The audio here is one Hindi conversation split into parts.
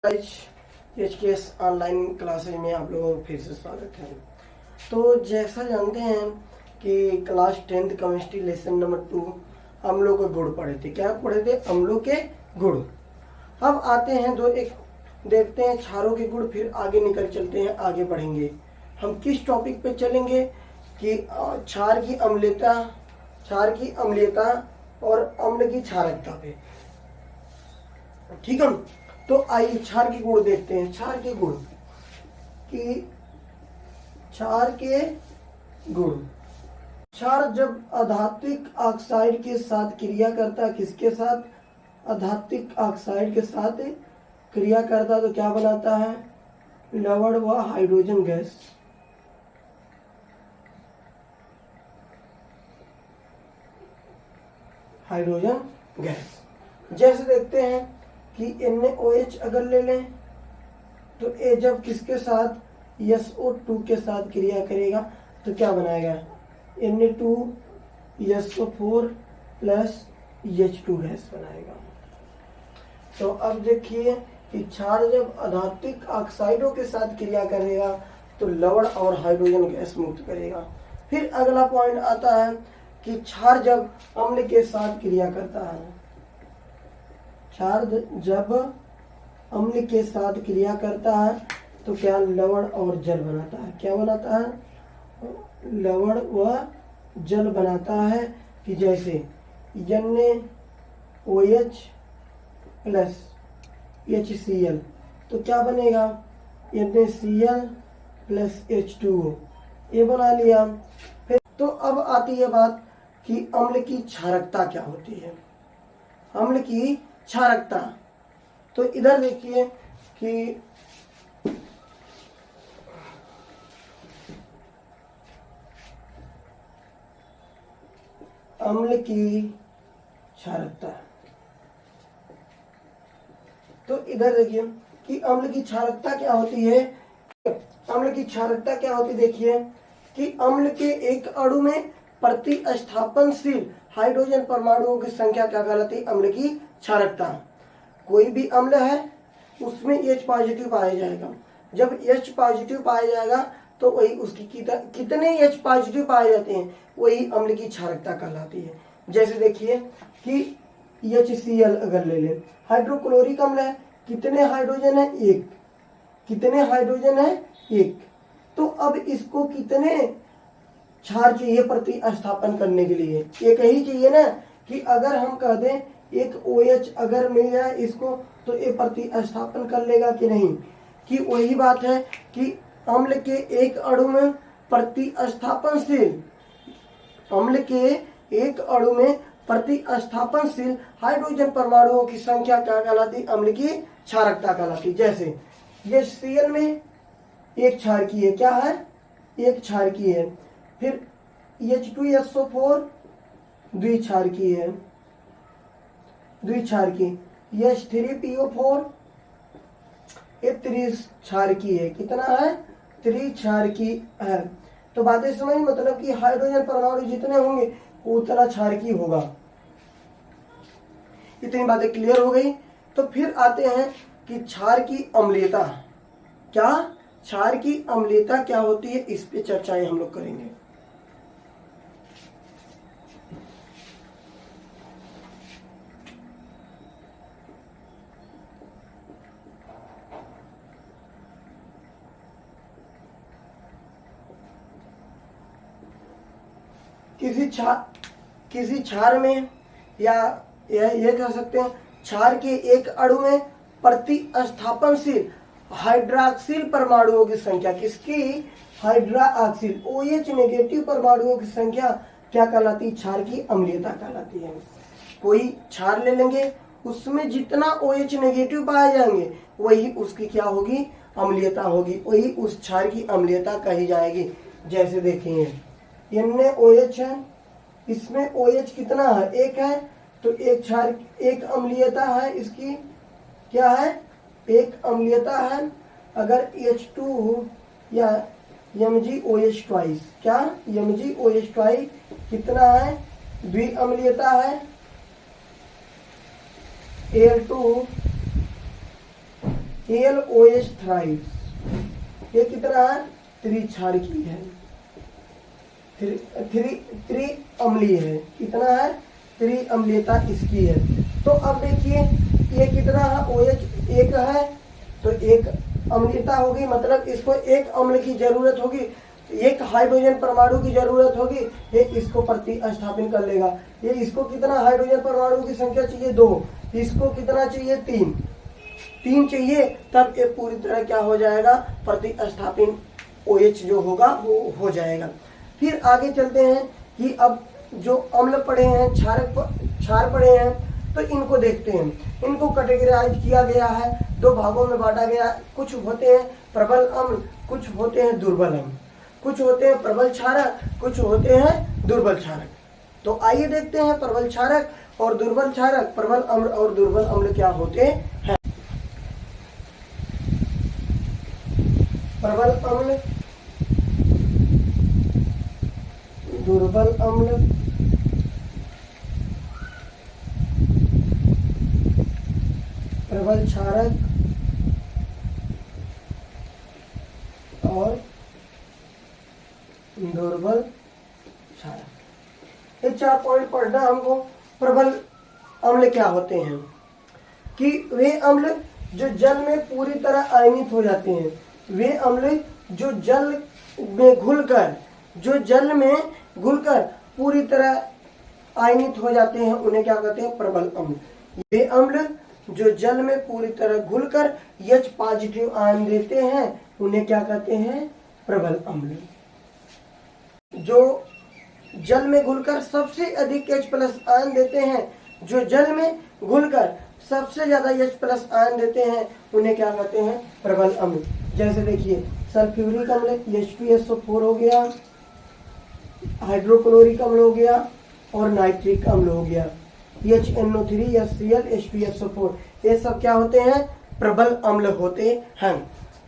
गाइस, एचकेएस ऑनलाइन क्लासेज में आप लोगों का फिर से स्वागत है। तो जैसा जानते हैं कि class 10th chemistry lesson number 2 अम्लों के गुण पढ़े थे। क्या पढ़े थे? अम्लों के गुण। अब आते हैं देखते हैं क्षारों के गुण, फिर आगे निकल चलते हैं, आगे बढ़ेंगे। हम किस टॉपिक पे चलेंगे कि क्षार की अम्लीयता और अम्ल की क्षारकता पे। ठीक है, तो आइए क्षार के गुण देखते हैं। क्षार के गुण कि क्षार के गुण, क्षार जब अधात्विक ऑक्साइड के साथ क्रिया करता है, किसके साथ? अधात्विक ऑक्साइड के साथ क्रिया करता है तो क्या बनाता है? लवण व हाइड्रोजन गैस। Hydrogen gas. जैसे देखते हैं कि NaOH अगर ले लें तो ए जब किसके साथ? SO2 के साथ क्रिया करेगा तो क्या बनाएगा? Na2SO4 प्लस H2 गैस बनाएगा। तो अब देखिए कि क्षार जब अधात्विक ऑक्साइडों के साथ क्रिया करेगा तो लवण और हाइड्रोजन गैस मुक्त करेगा। फिर अगला पॉइंट आता है कि क्षार जब अम्ल के साथ क्रिया करता है, क्षार जब अम्ल के साथ क्रिया करता है तो क्या? लवण और जल बनाता है। क्या बनाता है? लवण व जल बनाता है। कि जैसे NaOH प्लस HCl तो क्या बनेगा? NaCl प्लस H2O, ये बना लिया। फिर तो अब आती है बात कि अम्ल की क्षारकता क्या होती है। अम्ल की क्षारकता, तो इधर देखिए कि अम्ल की क्षारकता, तो इधर देखिए कि अम्ल की क्षारकता क्या होती है। अम्ल की क्षारकता क्या होती है? देखिए कि अम्ल के एक अणु में प्रतिस्थापनशील हाइड्रोजन परमाणुओं की संख्या क्या कहलाती है? अम्ल की क्षारकता। कोई भी अम्ल है उसमें H पॉजिटिव पाया जाएगा। जब H पॉजिटिव पाया जाएगा तो वही उसकी कितने H पॉजिटिव पाए जाते हैं वही अम्ल की क्षारकता कहलाती है। जैसे देखिए कि HCl अगर ले लें, हाइड्रोक्लोरिक अम्ल है, कितने हाइड्रोजन है? एक। कितने हाइड्रोजन है? एक। तो अब इसको कितने क्षार चाहिए प्रतिस्थापन करने के लिए? एक ही चाहिए ना। कि अगर हम कह दें एक OH अगर मिल जाए इसको तो ये प्रतिस्थापन कर लेगा कि नहीं? कि वही बात है कि अम्ल के एक अणु में प्रतिस्थापनशील, अम्ल के एक अणु में प्रतिस्थापनशील हाइड्रोजन परमाणुओं की संख्या क्या कहलाती? अम्ल की क्षारकता कहलाती। जैसे ये Cl में एक क्षार की है, क्या है? एक क्षार की है। फिर H2SO4 द्विक्षार की है, द्विक्षार की। H3PO4 ये त्रिक्षार की है। कितना है? त्रिक्षार की है। तो बातें समझ, मतलब कि हाइड्रोजन परमाणु जितने होंगे उतना क्षारकी होगा। इतनी बातें क्लियर हो गई। तो फिर आते हैं कि क्षार की अम्लीयता। क्या? क्षार की अम्लीयता क्या होती है, इस पे चर्चाएं हम लोग करेंगे। किसी क्षार में या ये कह सकते हैं क्षार के एक अणु में प्रतिस्थापनशील हाइड्रॉक्सिल परमाणुओं की संख्या, किसकी? हाइड्रॉक्सिल OH नेगेटिव परमाणुओं की संख्या क्या कहलाती? क्षार की अम्लीयता कहलाती है। कोई क्षार ले लेंगे उसमें जितना OH नेगेटिव पाए जाएंगे वही उसकी क्या होगी? अम्लीयता होगी, वही उस क्षार की अम्लीयता कही जाएगी। जैसे देखिए NaOH है, इसमें OH कितना है? एक है, तो एक क्षार एक अम्लीयता है इसकी, क्या है? एक अम्लीयता है। अगर H2 या MgOH ट्वाइस, क्या? MgOH ट्वाइस कितना है? द्विअम्लीयता है। Al2 LOH थ्राइड, ये कितना है, त्रिक्षारकीय है, त्रि अम्लीय है, कितना है, त्रिअम्लीयता इसकी है। तो अब देखिए ये कितना है, OH एक है, तो एक अम्लीयता होगी, मतलब इसको एक अम्ल की जरूरत होगी, एक हाइड्रोजन परमाणु की जरूरत होगी, ये इसको प्रतिस्थापन कर लेगा। ये इसको कितना हाइड्रोजन परमाणु की संख्या चाहिए, 2, इसको कितना चाहिए, 3 चाहिए, तब ये पूरी तरह क्या हो जाएगा, प्रतिस्थापन OH जो होगा वो हो जाएगा। फिर आगे चलते हैं कि अब जो अम्ल पड़े हैं, क्षार पड़े हैं, तो इनको देखते हैं। इनको कैटेगराइज किया गया है, 2 भागों में बांटा गया। कुछ होते हैं प्रबल अम्ल, कुछ होते हैं दुर्बल अम्ल, कुछ होते हैं प्रबल क्षारक, कुछ होते हैं दुर्बल क्षारक। तो आइए देखते हैं प्रबल क्षारक और दुर्बल क्षारक, प्रबल अम्ल और दुर्बल अम्ल क्या होते हैं। प्रबल अम्ल, दुर्बल अम्ल, प्रबल क्षारक और दुर्बल क्षारक, ये 4 पॉइंट पढ़ना हमको। प्रबल अम्ल क्या होते हैं, कि वे अम्ल जो जल में पूरी तरह आयनित हो जाते हैं, वे अम्ल जो जल में घुलकर पूरी तरह आयनित हो जाते हैं, उन्हें क्या कहते हैं, प्रबल अम्ल। वे अम्ल जो जल में पूरी तरह घुलकर H पॉजिटिव आयन देते हैं, उन्हें क्या कहते हैं, प्रबल अम्ल। जो जल में घुलकर सबसे अधिक H+ आयन देते हैं, जो जल में घुलकर सबसे ज्यादा H+ आयन देते हैं, उन्हें क्या कहते हैं, प्रबल अम्ल। जैसे देखिए सल्फ्यूरिक अम्ल H2SO4 हो गया, हाइड्रोक्लोरिक अम्ल हो गया और नाइट्रिक अम्ल हो गया, HNO3 HCl H2SO4, ये सब क्या होते हैं, प्रबल अम्ल होते हैं।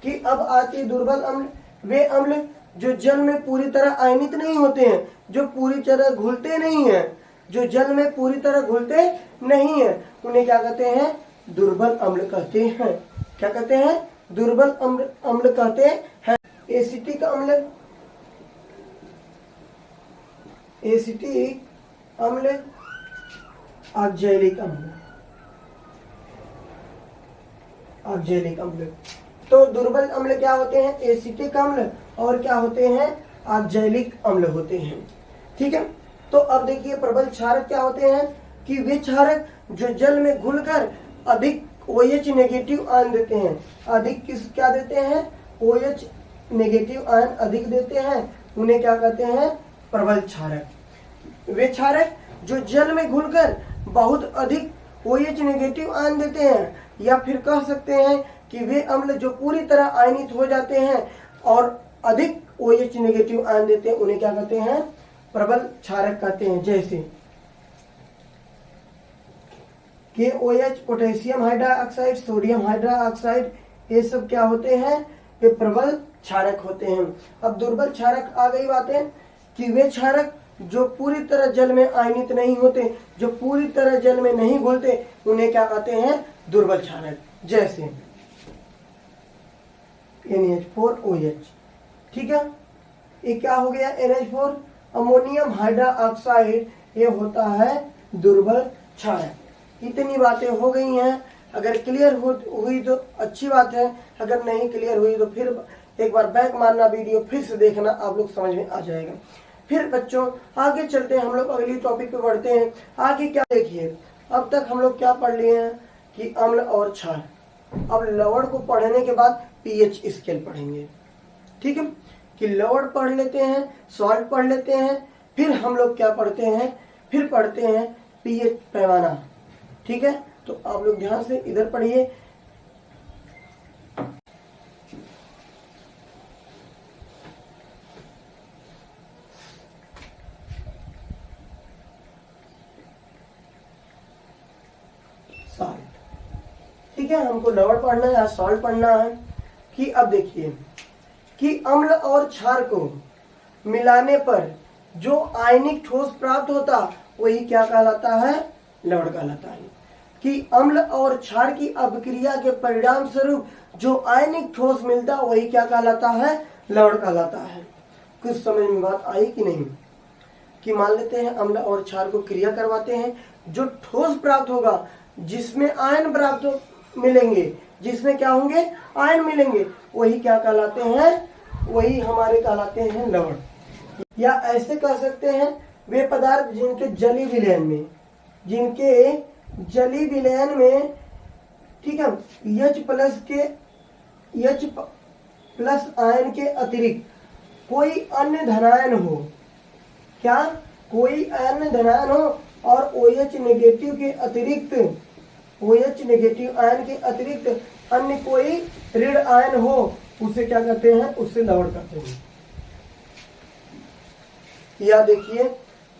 कि अब आते दुर्बल अम्ल, वे अम्ल जो जल में पूरी तरह आयनित नहीं होते हैं, जो पूरी तरह घुलते नहीं हैं, जो जल में पूरी तरह घुलते नहीं हैं, उन्हें क्या कहते हैं, दुर्बल अम्ल कहते हैं। क्या कहते हैं, दुर्बल अम्ल कहते हैं। एसिटिक अम्ल, एसिटिक अम्ल, ऑक्जेलिक अम्ल, ऑक्जेलिक अम्ल। तो दुर्बल अम्ल क्या होते हैं, एसिटिक अम्ल, और क्या होते हैं, ऑक्जेलिक अम्ल होते हैं। ठीक है। तो अब देखिए प्रबल क्षारक क्या होते हैं, कि वे क्षारक जो जल में घुलकर अधिक OH नेगेटिव आयन देते हैं, अधिक क्या देते हैं, OH नेगेटिव आयन अधिक देते हैं, उन्हें क्या कहते हैं, प्रबल क्षारक। वे क्षारक जो जल में घुलकर बहुत अधिक OH नेगेटिव आयन देते हैं, या फिर कह सकते हैं कि वे अम्ल जो पूरी तरह आयनित हो जाते हैं और अधिक OH नेगेटिव आयन देते हैं, उन्हें क्या कहते हैं, प्रबल क्षारक कहते हैं। जैसे KOH, potassium hydroxide, sodium hydroxide, ये सब क्या होते हैं, ये प्रबल क्षारक होते हैं। अब दुर्बल क्षारक आ गई बातें, कि वे क्षारक जो पूरी तरह जल में आयनित नहीं होते, जो पूरी तरह जल में नहीं घुलते, उन्हें क्या कहते हैं, दुर्बल क्षारक। जैसे NH4OH, ठीक है, ये क्या हो गया, NH4। अमोनियम हाइड्रोक्साइड, ये होता है दुर्बल क्षारक। इतनी बातें हो गई हैं, अगर क्लियर हुई तो अच्छी बात है, अगर नहीं क्लियर हुई तो फिर एक बार बैक मारना, वीडियो फिर से देखना, आप लोग समझ में आ जाएगा। फिर बच्चों आगे चलते हैं, हम लोग अगली टॉपिक पे बढ़ते हैं। आगे क्या देखिए, अब तक हम लोग क्या पढ़ लिए हैं, कि अम्ल और क्षार। अब लवण को पढ़ने के बाद pH स्केल पढ़ेंगे। ठीक है, कि लवण पढ़ लेते हैं, सॉल्ट पढ़ लेते हैं, फिर हम लोग क्या पढ़ते हैं, फिर पढ़ते हैं pH पैमाना। ठीक है, तो आप लोग ध्यान से इधर पढ़िए। सॉल्ट, ठीक है, हमको लवण पढ़ना है या सॉल्ट पढ़ना है। कि अब देखिए कि अम्ल और क्षार को मिलाने पर जो आयनिक ठोस प्राप्त होता, वही क्या कहलाता है, लवण कहलाता है। कि अम्ल और क्षार की अभिक्रिया के परिणाम स्वरूप जो आयनिक ठोस मिलता है वही क्या कहलाता है, लवण कहलाता है। कुछ समझ में बात आई कि नहीं? कि मान लेते हैं अम्ल और क्षार को क्रिया करवाते हैं, जो ठोस प्राप्त होगा जिसमें आयन प्राप्त मिलेंगे, जिसमें क्या होंगे, आयन मिलेंगे, वही क्या कहलाते हैं, वही हमारे कहलाते हैं लवण। या ऐसे कह सकते हैं वे पदार्थ जिनके जली विलयन में, जिनके जली विलयन में, ठीक है, H प्लस आयन के अतिरिक्त कोई अन्य धनायन हो, क्या, कोई अन्य धनायन हो और OH नेगेटिव के अतिरिक्त, OH नेगेटिव आयन के अतिरिक्त अन्य कोई ऋण आयन हो, उसे क्या कहते हैं, उससे लवण कहते हैं। या देखिए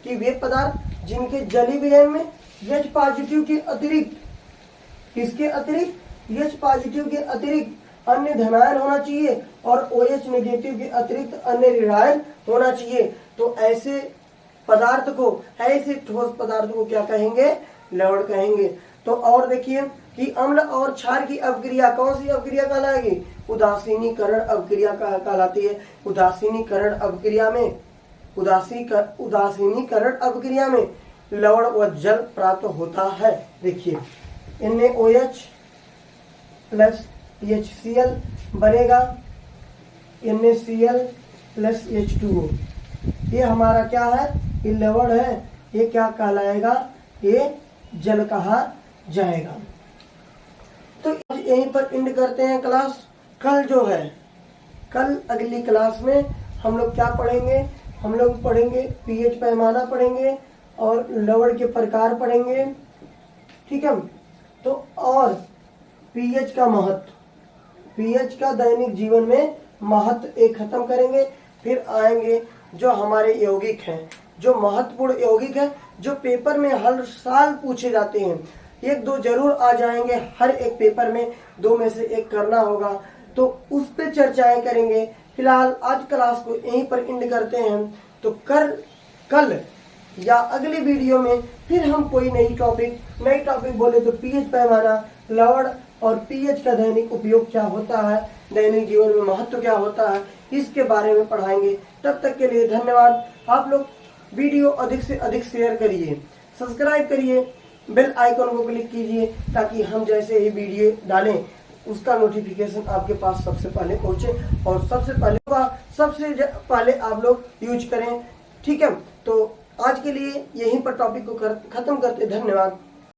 कि वे पदार्थ जिनके जली विलयन में H पॉजिटिव के अतिरिक्त, किसके अतिरिक्त, H पॉजिटिव के अतिरिक्त अन्य धनायन होना चाहिए और OH नेगेटिव के अतिरिक्त अन्य ऋणायन होना चाहिए, तो ऐसे पदार्थ को, ऐसे ठोस पदार्थ को क्या कहेंगे, लवण कहेंगे। तो और देखिए कि अम्ल और क्षार की अभिक्रिया कौन सी अभिक्रिया कहलाएगी, उदासीनीकरण अभिक्रिया कहलाती है। उदासीनीकरण अभिक्रिया में, उदासीनीकरण अभिक्रिया में लवण व जल प्राप्त होता है। देखिए NaOH प्लस HCl बनेगा NaCl प्लस H2O, ये हमारा क्या है, ये लवण है, ये क्या कहलाएगा, ये जल कहा जाएगा। तो यहीं पर एंड करते हैं क्लास। कल जो है, कल अगली क्लास में हम लोग क्या पढ़ेंगे, हम लोग पढ़ेंगे पीएच पैमाना पढ़ेंगे और लवण के प्रकार पढ़ेंगे, ठीक है। तो और पीएच का महत्व, पीएच का दैनिक जीवन में महत्व एक खत्म करेंगे। फिर आएंगे जो हमारे यौगिक हैं, जो महत्वपूर्ण यौगिक हैं, जो पेपर में हर साल पूछे जाते हैं, एक दो जरूर आ जाएंगे हर एक पेपर में, दो में से एक करना होगा, तो उस पर चर्चाएं करेंगे। फिलहाल आज क्लास को यहीं पर एंड करते हैं। तो कल या अगली वीडियो में फिर हम कोई नई टॉपिक बोले तो पीएच पैमाना, लवण और पीएच का दैनिक उपयोग क्या होता है, दैनिक जीवन में महत्व क्या होता है, इसके बारे में पढ़ाएंगे। तब तक के लिए धन्यवाद। आप लोग वीडियो अधिक से अधिक शेयर करिए, सब्सक्राइब करिए, बेल आइकन को क्लिक कीजिए ताकि हम जैसे ही वीडियो डालें उसका नोटिफिकेशन आपके पास सबसे पहले पहुंचे और सबसे पहले आप लोग यूज करें, ठीक है। तो आज के लिए यहीं पर टॉपिक को खत्म करते, धन्यवाद।